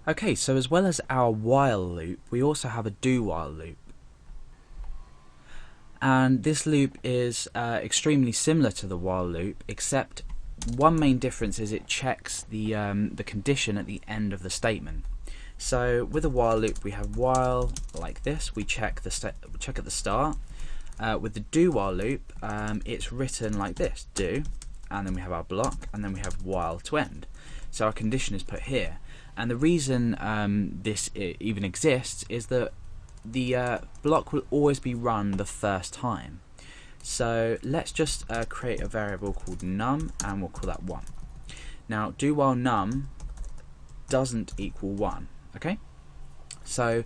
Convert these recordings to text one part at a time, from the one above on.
Okay, so as well as our while loop, we also have a do while loop. And this loop is extremely similar to the while loop, except one main difference is it checks the condition at the end of the statement. So with a while loop, we have while like this. We check at the start. With the do while loop, it's written like this: do, and then we have our block, and then we have while to end. So our condition is put here. And the reason this even exists is that the block will always be run the first time. So let's just create a variable called num, and we'll call that 1. Now do while num doesn't equal 1. Okay, so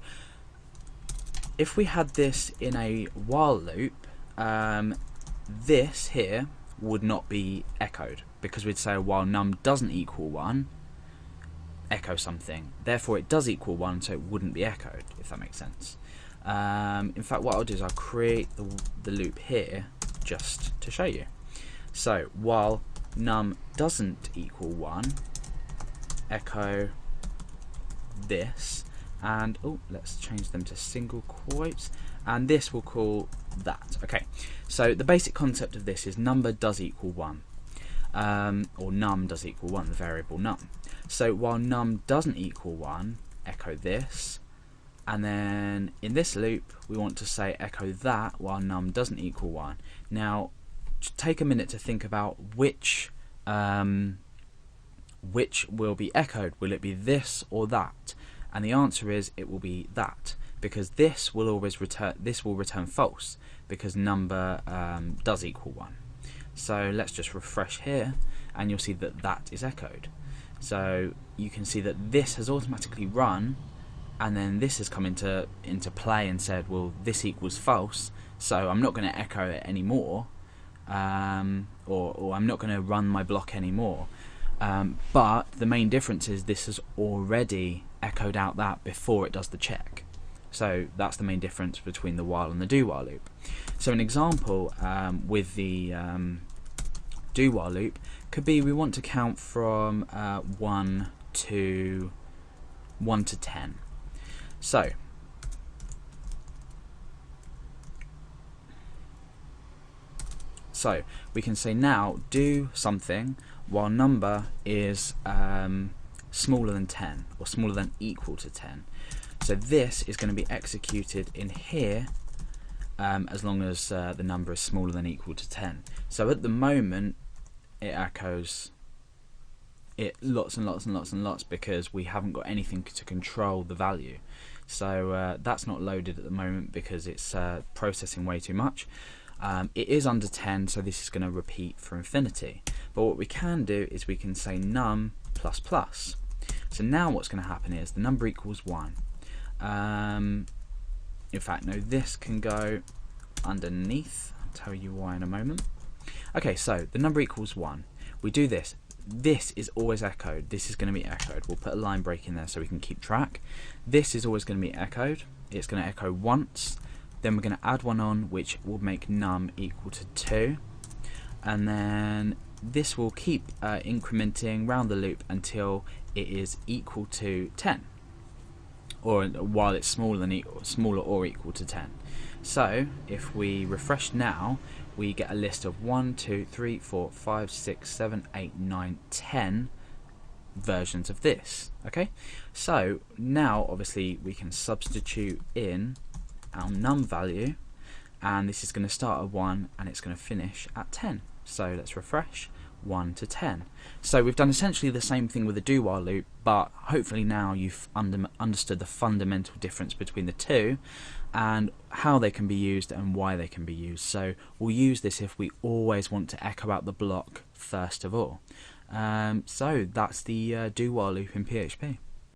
if we had this in a while loop, this here would not be echoed, because we'd say while num doesn't equal 1, echo something. Therefore it does equal 1, so it wouldn't be echoed, if that makes sense. In fact, what I'll do is I'll create the loop here just to show you. So while num doesn't equal 1, echo this, and let's change them to single quotes, and this will call that. Okay, so the basic concept of this is number does equal 1, or num does equal 1, the variable num. So while num doesn't equal 1, echo this, and then in this loop we want to say echo that while num doesn't equal 1. Now take a minute to think about which will be echoed. Will it be this or that? And the answer is it will be that, because this will always return false, because number does equal 1. So let's just refresh here, and you'll see that that is echoed. So you can see that this has automatically run, and then this has come into play and said, well, this equals false, so I'm not going to echo it anymore, or I'm not going to run my block anymore. But the main difference is this has already echoed out that before it does the check. So that's the main difference between the while and the do while loop. So an example with the do while loop could be we want to count from 1 to 10. So we can say now do something while number is smaller than 10, or smaller than equal to 10. So this is going to be executed in here as long as the number is smaller than equal to 10. So at the moment it echoes it lots and lots and lots and lots, because we haven't got anything to control the value. So that's not loaded at the moment because it's processing way too much. It is under 10, so this is going to repeat for infinity. But what we can do is we can say num plus plus. So now what's going to happen is the number equals 1. In fact, no, this can go underneath. I'll tell you why in a moment. Okay, so the number equals 1. We do this. This is always echoed. This is going to be echoed. We'll put a line break in there so we can keep track. This is always going to be echoed. It's going to echo once. Then we're going to add one on, which will make num equal to 2. And then this will keep incrementing round the loop until it is equal to 10. Or while it's smaller or equal to 10. So if we refresh now, we get a list of 1, 2, 3, 4, 5, 6, 7, 8, 9, 10 versions of this. Okay, so now obviously we can substitute in our num value, and this is going to start at 1 and it's going to finish at 10. So let's refresh. 1 to 10. So we've done essentially the same thing with the do while loop, but hopefully now you've understood the fundamental difference between the two and how they can be used and why they can be used. So we'll use this if we always want to echo out the block first of all. So that's the do while loop in PHP.